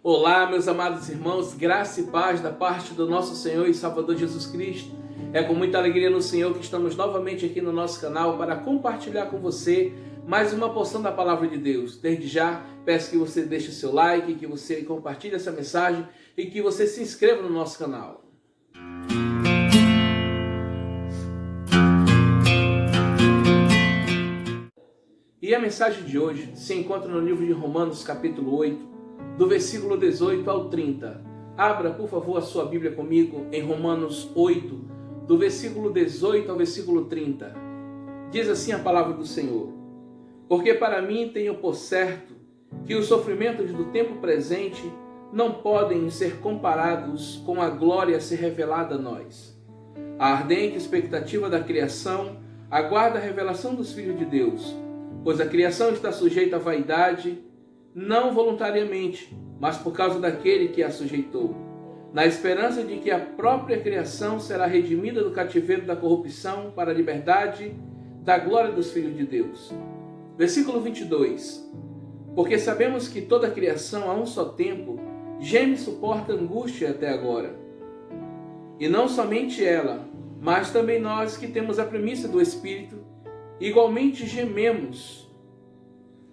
Olá, meus amados irmãos, graça e paz da parte do nosso Senhor e Salvador Jesus Cristo. É com muita alegria no Senhor que estamos novamente aqui no nosso canal para compartilhar com você mais uma porção da Palavra de Deus. Desde já, peço que você deixe o seu like, que você compartilhe essa mensagem e que você se inscreva no nosso canal. E a mensagem de hoje se encontra no livro de Romanos, capítulo 8, do versículo 18 ao 30. Abra, por favor, a sua Bíblia comigo em Romanos 8, do versículo 18 ao versículo 30. Diz assim a palavra do Senhor: Porque para mim tenho por certo que os sofrimentos do tempo presente não podem ser comparados com a glória a ser revelada a nós. A ardente expectativa da criação aguarda a revelação dos filhos de Deus, pois a criação está sujeita à vaidade, não voluntariamente, mas por causa daquele que a sujeitou, na esperança de que a própria criação será redimida do cativeiro da corrupção para a liberdade da glória dos filhos de Deus. Versículo 22. Porque sabemos que toda a criação a um só tempo geme e suporta angústia até agora. E não somente ela, mas também nós que temos a primícia do Espírito, igualmente gememos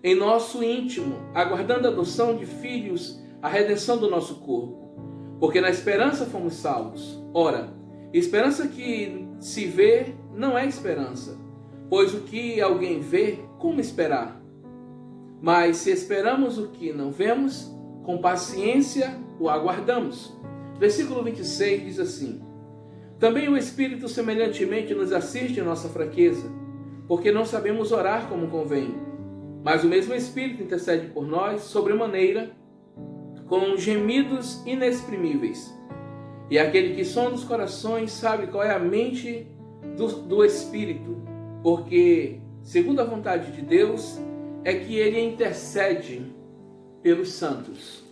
em nosso íntimo, aguardando a adoção de filhos, a redenção do nosso corpo. Porque na esperança fomos salvos. Ora, esperança que se vê não é esperança, pois o que alguém vê, como esperar? Mas se esperamos o que não vemos, com paciência o aguardamos. Versículo 26 diz assim: Também o Espírito semelhantemente nos assiste em nossa fraqueza, porque não sabemos orar como convém. Mas o mesmo Espírito intercede por nós, sobremaneira, com gemidos inexprimíveis. E aquele que sonda os corações sabe qual é a mente do Espírito, porque, segundo a vontade de Deus, é que ele intercede pelos santos.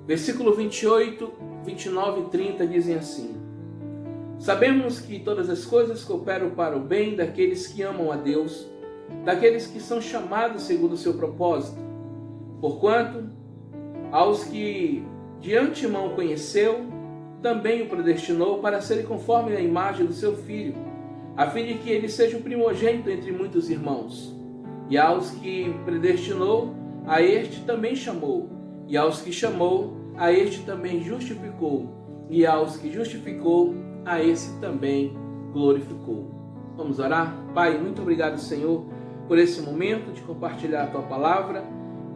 Versículo 28, 29 e 30 dizem assim: Sabemos que todas as coisas cooperam para o bem daqueles que amam a Deus, daqueles que são chamados segundo o seu propósito. Porquanto, aos que de antemão conheceu, também o predestinou para serem conforme a imagem do seu Filho, a fim de que ele seja o primogênito entre muitos irmãos. E aos que predestinou, a este também chamou. E aos que chamou, a este também justificou. E aos que justificou, a esse também glorificou. Vamos orar? Pai, muito obrigado, Senhor, por esse momento de compartilhar a Tua Palavra.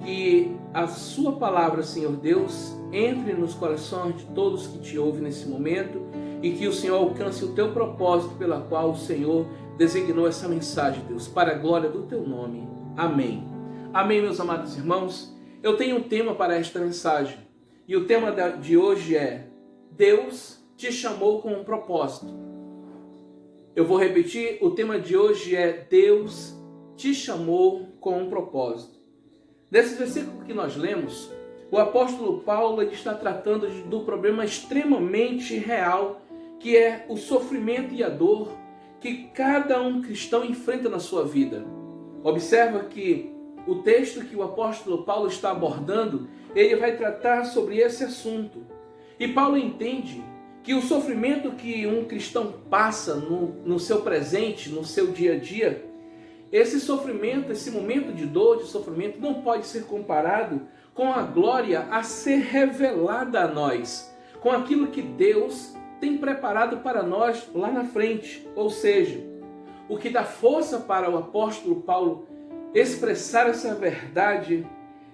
Que a Sua Palavra, Senhor Deus, entre nos corações de todos que Te ouvem nesse momento e que o Senhor alcance o Teu propósito pela qual o Senhor designou essa mensagem, Deus, para a glória do Teu nome. Amém. Amém, meus amados irmãos. Eu tenho um tema para esta mensagem e o tema de hoje é: Deus te chamou com um propósito. Eu vou repetir, o tema de hoje é: Deus te chamou com um propósito. Nesse versículo que nós lemos, o apóstolo Paulo está tratando do problema extremamente real, que é o sofrimento e a dor que cada um cristão enfrenta na sua vida. Observa que o texto que o apóstolo Paulo está abordando, ele vai tratar sobre esse assunto. E Paulo entende que o sofrimento que um cristão passa no seu presente, no seu dia a dia, esse sofrimento, esse momento de dor, de sofrimento, não pode ser comparado com a glória a ser revelada a nós, com aquilo que Deus tem preparado para nós lá na frente. Ou seja, o que dá força para o apóstolo Paulo expressar essa verdade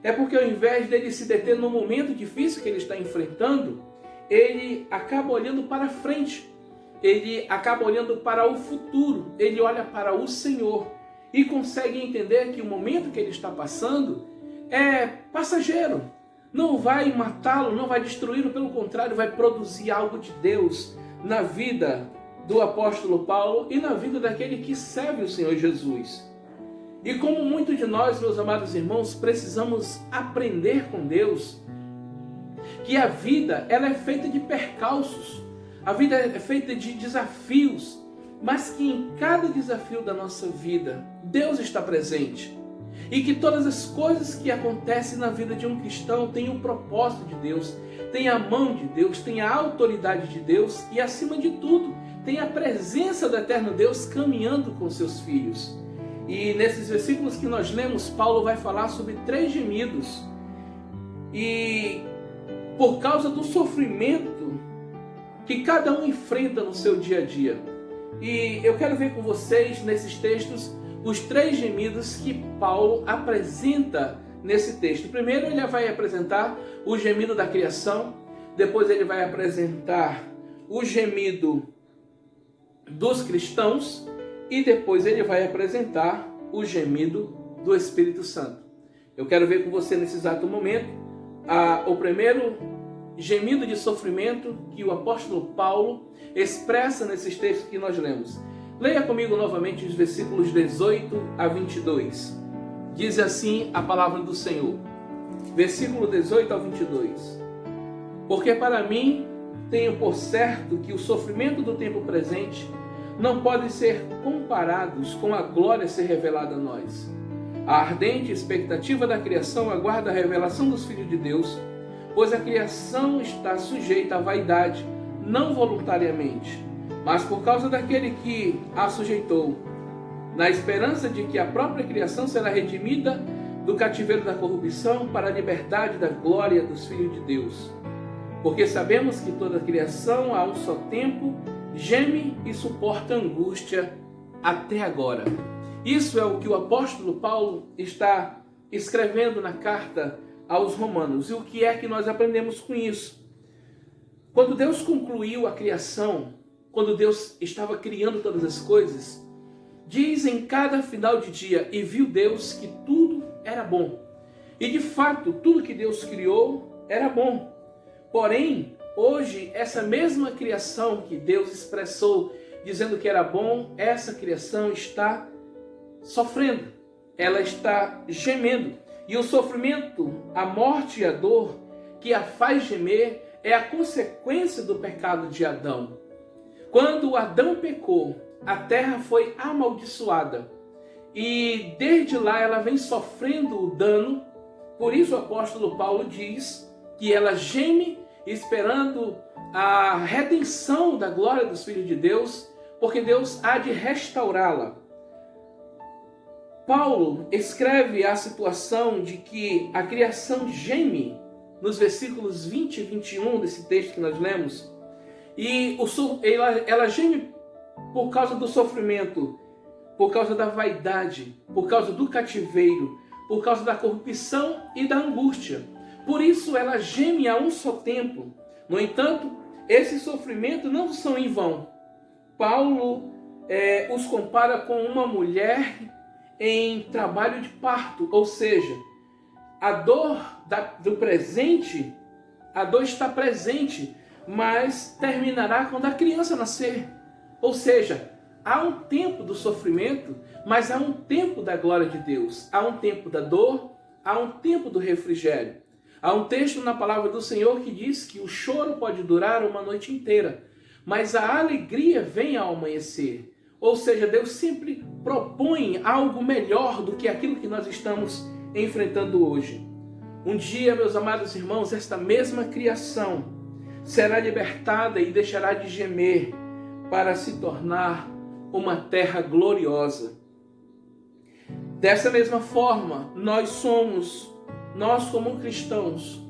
é porque, ao invés dele se deter no momento difícil que ele está enfrentando, ele acaba olhando para frente, ele acaba olhando para o futuro, ele olha para o Senhor e consegue entender que o momento que ele está passando é passageiro, não vai matá-lo, não vai destruí-lo, pelo contrário, vai produzir algo de Deus na vida do apóstolo Paulo e na vida daquele que serve o Senhor Jesus. E como muitos de nós, meus amados irmãos, precisamos aprender com Deus que a vida ela é feita de percalços, a vida é feita de desafios, mas que em cada desafio da nossa vida, Deus está presente. e que todas as coisas que acontecem na vida de um cristão têm o propósito de Deus, têm a mão de Deus, têm a autoridade de Deus e, acima de tudo, tem a presença do eterno Deus caminhando com seus filhos. E nesses versículos que nós lemos, Paulo vai falar sobre 3 gemidos. E por causa do sofrimento que cada um enfrenta no seu dia a dia. E eu quero ver com vocês, nesses textos, os 3 gemidos que Paulo apresenta nesse texto. Primeiro ele vai apresentar o gemido da criação, depois ele vai apresentar o gemido dos cristãos e depois ele vai apresentar o gemido do Espírito Santo. Eu quero ver com você nesse exato momento o primeiro gemido de sofrimento que o apóstolo Paulo expressa nesses textos que nós lemos. Leia comigo novamente os versículos 18 a 22. Diz assim a palavra do Senhor. Versículo 18 ao 22. Porque para mim tenho por certo que o sofrimento do tempo presente não pode ser comparados com a glória a ser revelada a nós. A ardente expectativa da criação aguarda a revelação dos filhos de Deus, pois a criação está sujeita à vaidade, não voluntariamente, mas por causa daquele que a sujeitou, na esperança de que a própria criação será redimida do cativeiro da corrupção para a liberdade da glória dos filhos de Deus. Porque sabemos que toda a criação, a um só tempo, geme e suporta angústia até agora. Isso é o que o apóstolo Paulo está escrevendo na carta aos Romanos. E o que é que nós aprendemos com isso? Quando Deus concluiu a criação, quando Deus estava criando todas as coisas, diz em cada final de dia, e viu Deus que tudo era bom. E de fato, tudo que Deus criou era bom. Porém, hoje, essa mesma criação que Deus expressou, dizendo que era bom, essa criação está sofrendo, ela está gemendo. E o sofrimento, a morte e a dor que a faz gemer é a consequência do pecado de Adão. Quando Adão pecou, a terra foi amaldiçoada. E desde lá ela vem sofrendo o dano. Por isso o apóstolo Paulo diz que ela geme esperando a redenção da glória dos filhos de Deus, porque Deus há de restaurá-la. Paulo escreve a situação de que a criação geme nos versículos 20 e 21 desse texto que nós lemos. E ela geme por causa do sofrimento, por causa da vaidade, por causa do cativeiro, por causa da corrupção e da angústia. Por isso ela geme a um só tempo. No entanto, esses sofrimentos não são em vão. Paulo os compara com uma mulher em trabalho de parto, ou seja, a dor do presente, a dor está presente, mas terminará quando a criança nascer. Ou seja, há um tempo do sofrimento, mas há um tempo da glória de Deus. Há um tempo da dor, há um tempo do refrigério. Há um texto na palavra do Senhor que diz que o choro pode durar uma noite inteira, mas a alegria vem ao amanhecer. Ou seja, Deus sempre propõe algo melhor do que aquilo que nós estamos enfrentando hoje. Um dia, meus amados irmãos, esta mesma criação será libertada e deixará de gemer para se tornar uma terra gloriosa. Dessa mesma forma, nós como cristãos,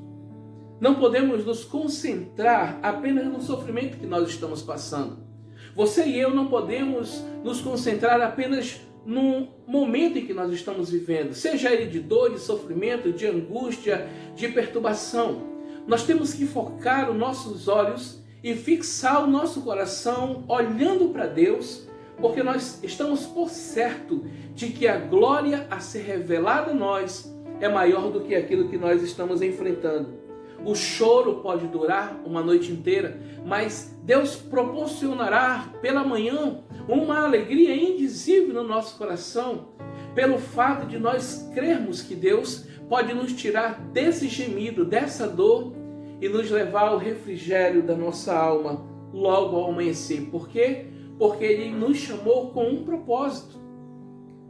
não podemos nos concentrar apenas no sofrimento que nós estamos passando. Você e eu não podemos nos concentrar apenas no momento em que nós estamos vivendo, seja ele de dor, de sofrimento, de angústia, de perturbação. Nós temos que focar os nossos olhos e fixar o nosso coração olhando para Deus, porque nós estamos por certo de que a glória a ser revelada a nós é maior do que aquilo que nós estamos enfrentando. O choro pode durar uma noite inteira, mas Deus proporcionará pela manhã uma alegria indizível no nosso coração, pelo fato de nós crermos que Deus pode nos tirar desse gemido, dessa dor e nos levar ao refrigério da nossa alma logo ao amanhecer. Por quê? Porque Ele nos chamou com um propósito.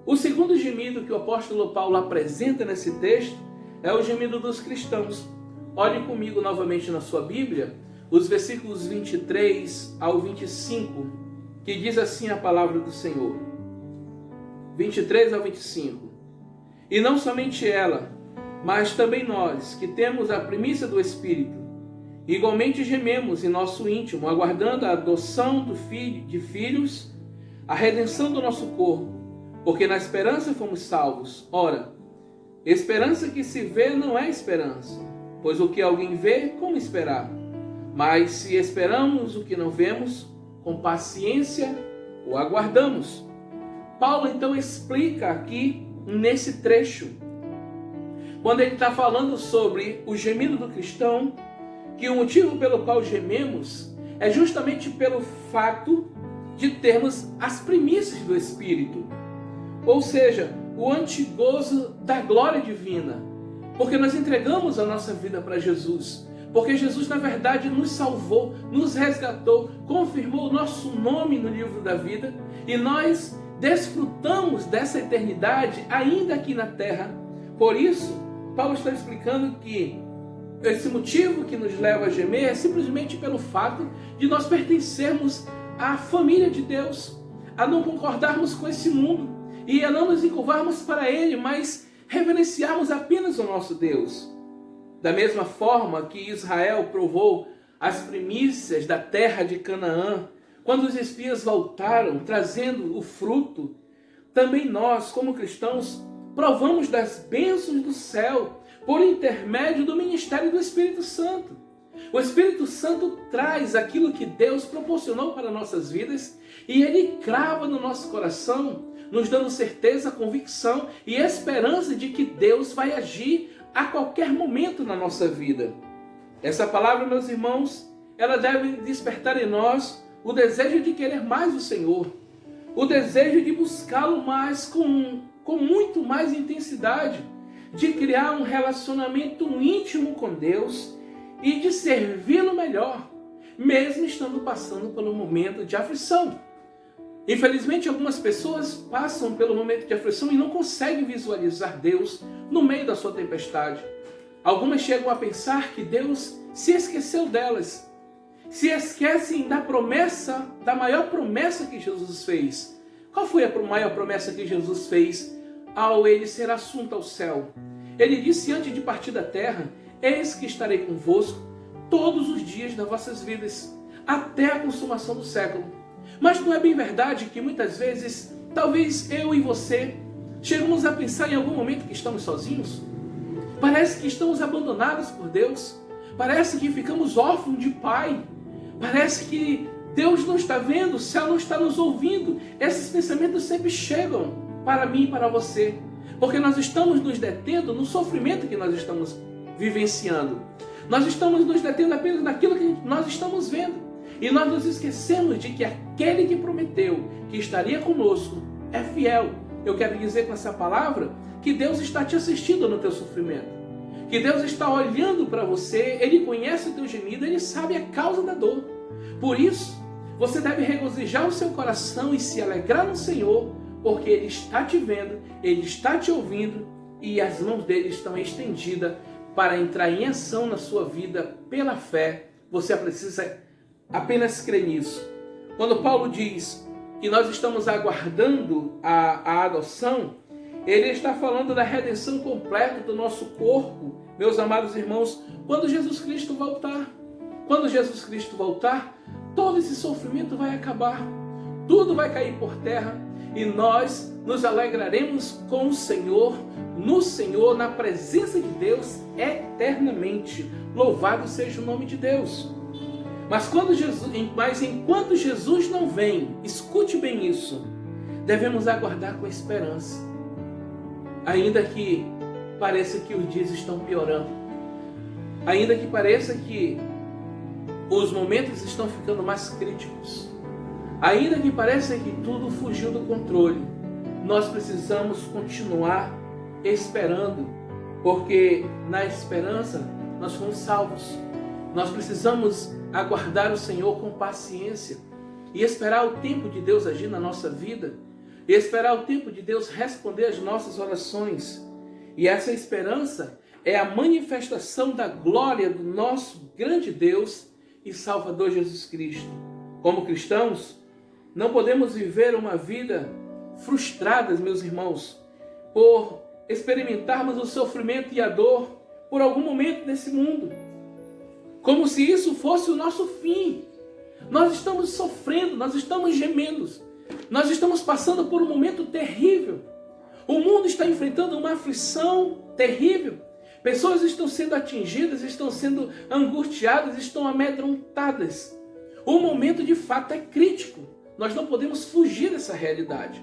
O segundo gemido que o apóstolo Paulo apresenta nesse texto é o gemido dos cristãos. Olhe comigo novamente na sua Bíblia, os versículos 23 ao 25, que diz assim a palavra do Senhor. 23 ao 25. E não somente ela, mas também nós, que temos a primícia do Espírito, igualmente gememos em nosso íntimo, aguardando a adoção de filhos, a redenção do nosso corpo, porque na esperança fomos salvos. Ora, esperança que se vê não é esperança, pois o que alguém vê, como esperar? Mas se esperamos o que não vemos, com paciência o aguardamos. Paulo então explica aqui nesse trecho, quando ele está falando sobre o gemido do cristão, que o motivo pelo qual gememos é justamente pelo fato de termos as primícias do Espírito, ou seja, o antegozo da glória divina, porque nós entregamos a nossa vida para Jesus, porque Jesus na verdade nos salvou, nos resgatou, confirmou o nosso nome no livro da vida, e nós desfrutamos dessa eternidade ainda aqui na terra. Por isso, Paulo está explicando que esse motivo que nos leva a gemer é simplesmente pelo fato de nós pertencermos à família de Deus, a não concordarmos com esse mundo e a não nos encurvarmos para ele, mas reverenciarmos apenas o nosso Deus. Da mesma forma que Israel provou as primícias da terra de Canaã, quando os espias voltaram trazendo o fruto, também nós, como cristãos, provamos das bênçãos do céu por intermédio do ministério do Espírito Santo. O Espírito Santo traz aquilo que Deus proporcionou para nossas vidas e ele crava no nosso coração, nos dando certeza, convicção e esperança de que Deus vai agir a qualquer momento na nossa vida. Essa palavra, meus irmãos, ela deve despertar em nós o desejo de querer mais o Senhor, o desejo de buscá-lo mais com muito mais intensidade, de criar um relacionamento íntimo com Deus e de servi-lo melhor, mesmo estando passando pelo momento de aflição. Infelizmente, algumas pessoas passam pelo momento de aflição e não conseguem visualizar Deus no meio da sua tempestade. Algumas chegam a pensar que Deus se esqueceu delas, se esquecem da promessa, da maior promessa que Jesus fez. Qual foi a maior promessa que Jesus fez ao ele ser assunto ao céu? Ele disse antes de partir da terra: eis que estarei convosco todos os dias das vossas vidas, até a consumação do século. Mas não é bem verdade que muitas vezes, talvez eu e você, chegamos a pensar em algum momento que estamos sozinhos? Parece que estamos abandonados por Deus, parece que ficamos órfãos de Pai, parece que Deus não está vendo, o céu não está nos ouvindo. Esses pensamentos sempre chegam para mim e para você, porque nós estamos nos detendo no sofrimento que nós estamos vivenciando. Nós estamos nos detendo apenas naquilo que nós estamos vendo. E nós nos esquecemos de que aquele que prometeu que estaria conosco é fiel. Eu quero dizer com essa palavra que Deus está te assistindo no teu sofrimento, que Deus está olhando para você, Ele conhece o teu gemido, Ele sabe a causa da dor. Por isso, você deve regozijar o seu coração e se alegrar no Senhor, porque Ele está te vendo, Ele está te ouvindo e as mãos dele estão estendidas para entrar em ação na sua vida pela fé. Você precisa apenas crer nisso. Quando Paulo diz que nós estamos aguardando a adoção, ele está falando da redenção completa do nosso corpo, meus amados irmãos, quando Jesus Cristo voltar. Quando Jesus Cristo voltar, todo esse sofrimento vai acabar, tudo vai cair por terra e nós nos alegraremos com o Senhor, no Senhor, na presença de Deus eternamente. Louvado seja o nome de Deus. Mas enquanto Jesus não vem, escute bem isso, devemos aguardar com esperança. Ainda que pareça que os dias estão piorando, ainda que pareça que os momentos estão ficando mais críticos, ainda que pareça que tudo fugiu do controle, nós precisamos continuar esperando, porque na esperança nós fomos salvos. Nós precisamos aguardar o Senhor com paciência e esperar o tempo de Deus agir na nossa vida. e esperar o tempo de Deus responder às nossas orações. E essa esperança é a manifestação da glória do nosso grande Deus e Salvador Jesus Cristo. Como cristãos, não podemos viver uma vida frustrada, meus irmãos, por experimentarmos o sofrimento e a dor por algum momento desse mundo, como se isso fosse o nosso fim. Nós estamos sofrendo, nós estamos gemendo, nós estamos passando por um momento terrível. O mundo está enfrentando uma aflição terrível. Pessoas estão sendo atingidas, estão sendo angustiadas, estão amedrontadas. O momento de fato é crítico. Nós não podemos fugir dessa realidade.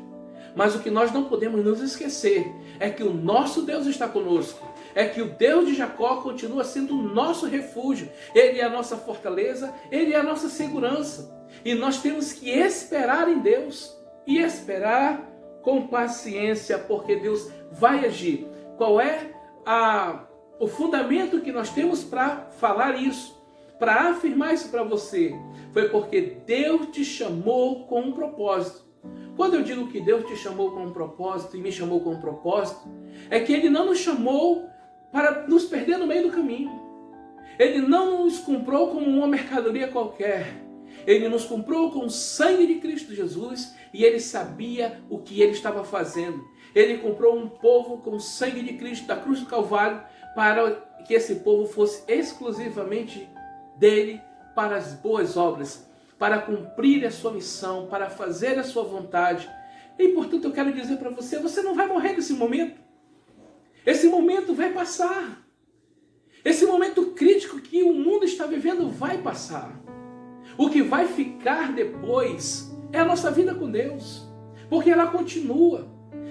Mas o que nós não podemos nos esquecer é que o nosso Deus está conosco. É que o Deus de Jacó continua sendo o nosso refúgio. Ele é a nossa fortaleza, Ele é a nossa segurança. E nós temos que esperar em Deus. E esperar com paciência, porque Deus vai agir. Qual é o fundamento que nós temos para falar isso? Para afirmar isso para você? Foi porque Deus te chamou com um propósito. Quando eu digo que Deus te chamou com um propósito e me chamou com um propósito, é que Ele não nos chamou para nos perder no meio do caminho. Ele não nos comprou como uma mercadoria qualquer. Ele nos comprou com o sangue de Cristo Jesus e Ele sabia o que Ele estava fazendo. Ele comprou um povo com o sangue de Cristo da cruz do Calvário para que esse povo fosse exclusivamente dele para as boas obras, para cumprir a sua missão, para fazer a sua vontade. E portanto eu quero dizer para você, você não vai morrer nesse momento. Esse momento vai passar. Esse momento crítico que o mundo está vivendo vai passar. O que vai ficar depois é a nossa vida com Deus, porque ela continua.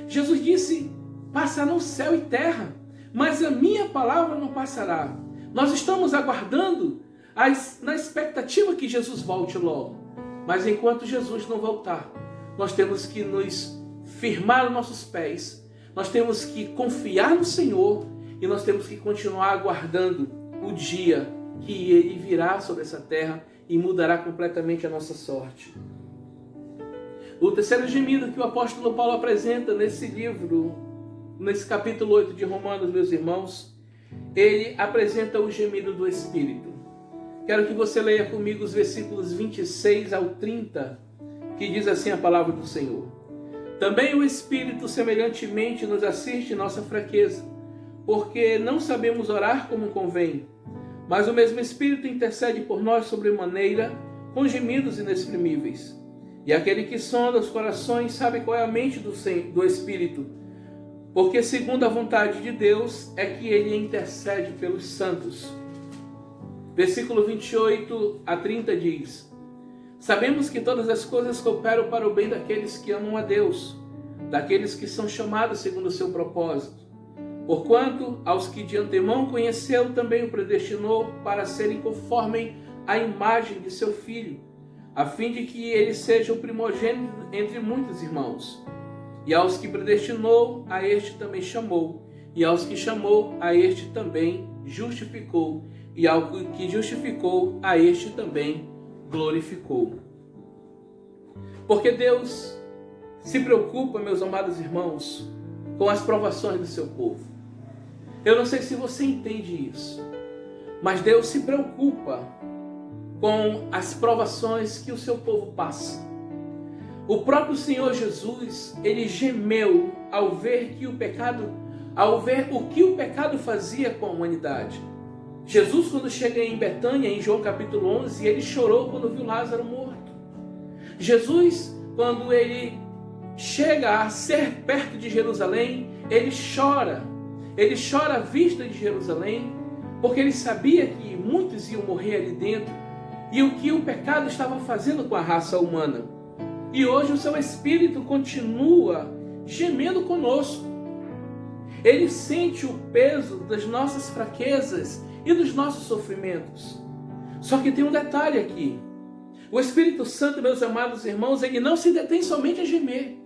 Jesus disse, passarão céu e terra, mas a minha palavra não passará. Nós estamos aguardando na expectativa que Jesus volte logo. Mas enquanto Jesus não voltar, nós temos que nos firmar os nossos pés, nós temos que confiar no Senhor e nós temos que continuar aguardando o dia que Ele virá sobre essa terra e mudará completamente a nossa sorte. O terceiro gemido que o apóstolo Paulo apresenta nesse livro, nesse capítulo 8 de Romanos, meus irmãos, ele apresenta o gemido do Espírito. Quero que você leia comigo os versículos 26 ao 30, que diz assim a palavra do Senhor. Também o Espírito semelhantemente nos assiste em nossa fraqueza, porque não sabemos orar como convém, mas o mesmo Espírito intercede por nós sobremaneira, com gemidos inexprimíveis. E aquele que sonda os corações sabe qual é a mente do Espírito, porque segundo a vontade de Deus é que ele intercede pelos santos. Versículo 28 a 30 diz: Sabemos que todas as coisas cooperam para o bem daqueles que amam a Deus, daqueles que são chamados segundo o seu propósito. Porquanto aos que de antemão conheceu, também o predestinou para serem conforme a imagem de seu Filho, a fim de que ele seja o primogênito entre muitos irmãos. E aos que predestinou, a este também chamou. E aos que chamou, a este também justificou. E ao que justificou, a este também glorificou. Porque Deus se preocupa, meus amados irmãos, com as provações do seu povo. Eu não sei se você entende isso, mas Deus se preocupa com as provações que o seu povo passa. O próprio Senhor Jesus, ele gemeu ao ver o que o pecado fazia com a humanidade. Jesus, quando chega em Betânia, em João capítulo 11, ele chorou quando viu Lázaro morto. Jesus, quando ele chega a ser perto de Jerusalém, ele chora à vista de Jerusalém, porque ele sabia que muitos iam morrer ali dentro, e o que o pecado estava fazendo com a raça humana. E hoje o seu Espírito continua gemendo conosco. Ele sente o peso das nossas fraquezas e dos nossos sofrimentos. Só que tem um detalhe aqui. O Espírito Santo, meus amados irmãos, ele não se detém somente a gemer.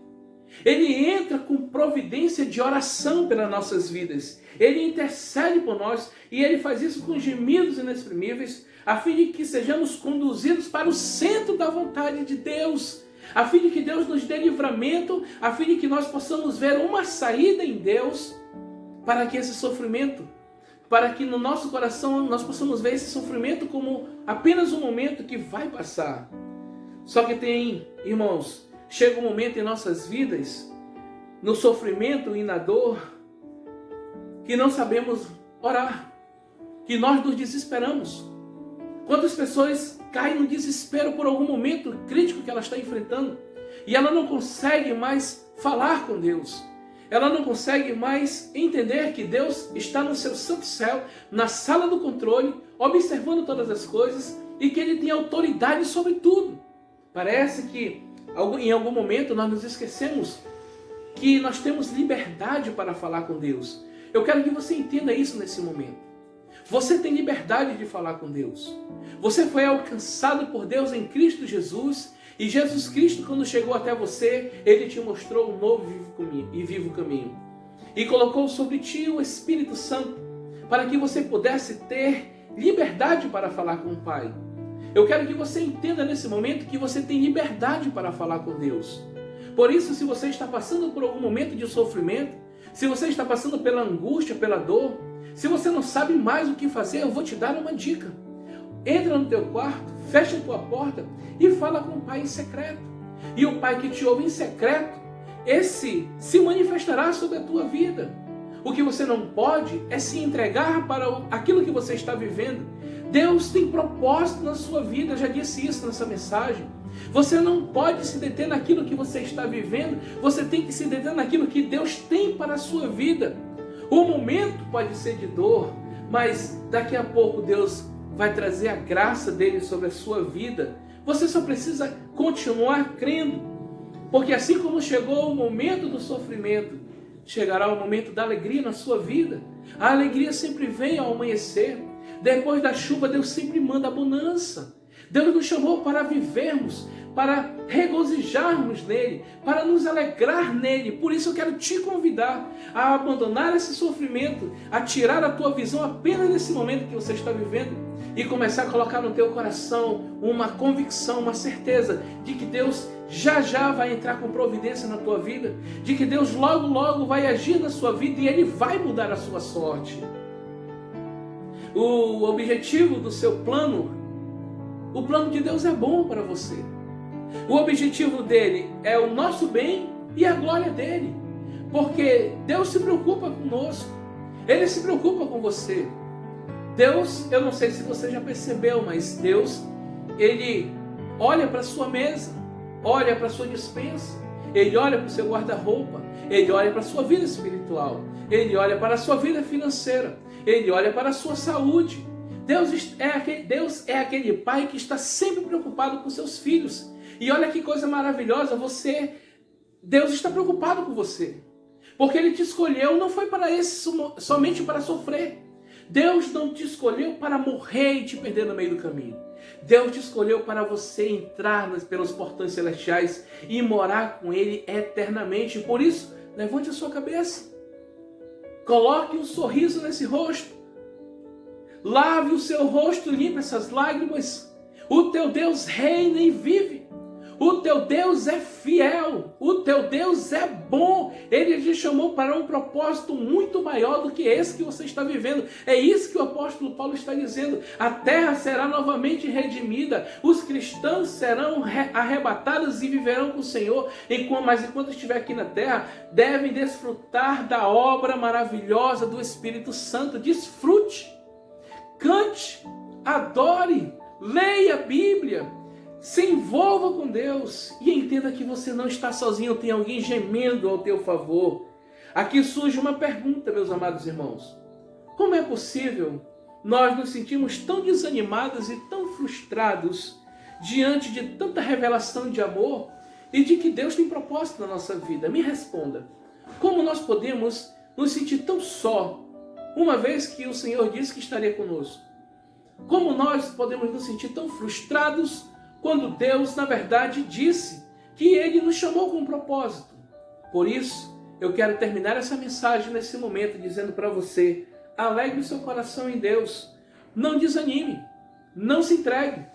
Ele entra com providência de oração pelas nossas vidas. Ele intercede por nós e ele faz isso com gemidos inexprimíveis, a fim de que sejamos conduzidos para o centro da vontade de Deus, a fim de que Deus nos dê livramento, a fim de que nós possamos ver uma saída em Deus para que esse sofrimento, para que no nosso coração nós possamos ver esse sofrimento como apenas um momento que vai passar. Só que tem, irmãos, chega um momento em nossas vidas, no sofrimento e na dor, que não sabemos orar, que nós nos desesperamos. Quantas pessoas caem no desespero por algum momento crítico que ela está enfrentando e ela não consegue mais falar com Deus. Ela não consegue mais entender que Deus está no seu santo céu, na sala do controle, observando todas as coisas e que Ele tem autoridade sobre tudo. Parece que em algum momento nós nos esquecemos que nós temos liberdade para falar com Deus. Eu quero que você entenda isso nesse momento. Você tem liberdade de falar com Deus. Você foi alcançado por Deus em Cristo Jesus. E Jesus Cristo, quando chegou até você, Ele te mostrou um novo e vivo caminho. E colocou sobre ti o Espírito Santo, para que você pudesse ter liberdade para falar com o Pai. Eu quero que você entenda nesse momento que você tem liberdade para falar com Deus. Por isso, se você está passando por algum momento de sofrimento, se você está passando pela angústia, pela dor, se você não sabe mais o que fazer, eu vou te dar uma dica. Entra no teu quarto, fecha a tua porta e fala com o Pai em secreto. E o Pai que te ouve em secreto, esse se manifestará sobre a tua vida. O que você não pode é se entregar para aquilo que você está vivendo. Deus tem propósito na sua vida, eu já disse isso nessa mensagem. Você não pode se deter naquilo que você está vivendo, você tem que se deter naquilo que Deus tem para a sua vida. O momento pode ser de dor, mas daqui a pouco Deus vai trazer a graça dele sobre a sua vida. Você só precisa continuar crendo, porque assim como chegou o momento do sofrimento, chegará o momento da alegria na sua vida. A alegria sempre vem ao amanhecer. Depois da chuva, Deus sempre manda a bonança. Deus nos chamou para vivermos, para regozijarmos nele, para nos alegrar nele. Por isso eu quero te convidar a abandonar esse sofrimento, a tirar a tua visão apenas nesse momento que você está vivendo e começar a colocar no teu coração uma convicção, uma certeza de que Deus já já vai entrar com providência na tua vida, de que Deus logo logo vai agir na sua vida e Ele vai mudar a sua sorte. O objetivo do seu plano, o plano de Deus é bom para você. O objetivo dele é o nosso bem e a glória dele. Porque Deus se preocupa conosco. Ele se preocupa com você. Deus, eu não sei se você já percebeu, mas Deus, Ele olha para a sua mesa, olha para a sua despensa, Ele olha para o seu guarda-roupa, Ele olha para a sua vida espiritual, Ele olha para a sua vida financeira, Ele olha para a sua saúde. Deus é aquele pai que está sempre preocupado com seus filhos. E olha que coisa maravilhosa, Deus está preocupado com você. Porque Ele te escolheu, não foi para somente para sofrer. Deus não te escolheu para morrer e te perder no meio do caminho. Deus te escolheu para você entrar pelos portões celestiais e morar com Ele eternamente. Por isso, levante a sua cabeça. Coloque um sorriso nesse rosto. Lave o seu rosto, limpe essas lágrimas. O teu Deus reina e vive. O teu Deus é fiel. O teu Deus é bom. Ele te chamou para um propósito muito maior do que esse que você está vivendo. É isso que o apóstolo Paulo está dizendo. A terra será novamente redimida. Os cristãos serão arrebatados e viverão com o Senhor. Mas enquanto estiver aqui na terra, devem desfrutar da obra maravilhosa do Espírito Santo. Desfrute. Cante, adore, leia a Bíblia, se envolva com Deus e entenda que você não está sozinho, tem alguém gemendo ao teu favor. Aqui surge uma pergunta, meus amados irmãos. Como é possível nós nos sentirmos tão desanimados e tão frustrados diante de tanta revelação de amor e de que Deus tem propósito na nossa vida? Me responda. Como nós podemos nos sentir tão só, uma vez que o Senhor disse que estaria conosco? Como nós podemos nos sentir tão frustrados quando Deus, na verdade, disse que Ele nos chamou com um propósito? Por isso, eu quero terminar essa mensagem nesse momento dizendo para você: alegre o seu coração em Deus. Não desanime, não se entregue.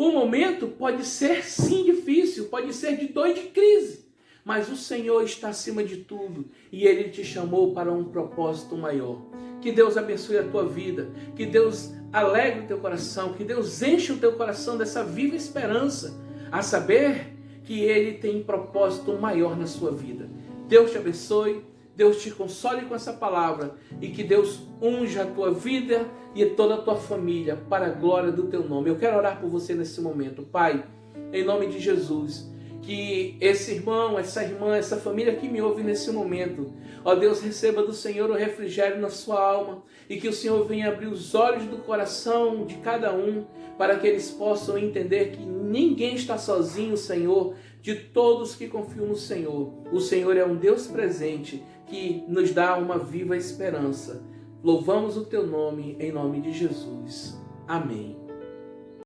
O momento pode ser sim difícil, pode ser de dor e de crise, mas o Senhor está acima de tudo e Ele te chamou para um propósito maior. Que Deus abençoe a tua vida, que Deus alegre o teu coração, que Deus enche o teu coração dessa viva esperança, a saber que Ele tem um propósito maior na sua vida. Deus te abençoe, Deus te console com essa palavra e que Deus unja a tua vida e toda a tua família para a glória do teu nome. Eu quero orar por você nesse momento. Pai, em nome de Jesus, que esse irmão, essa irmã, essa família que me ouve nesse momento, ó Deus, receba do Senhor o refrigério na sua alma e que o Senhor venha abrir os olhos do coração de cada um para que eles possam entender que ninguém está sozinho, Senhor, de todos que confiam no Senhor. O Senhor é um Deus presente que nos dá uma viva esperança. Louvamos o teu nome, em nome de Jesus. Amém.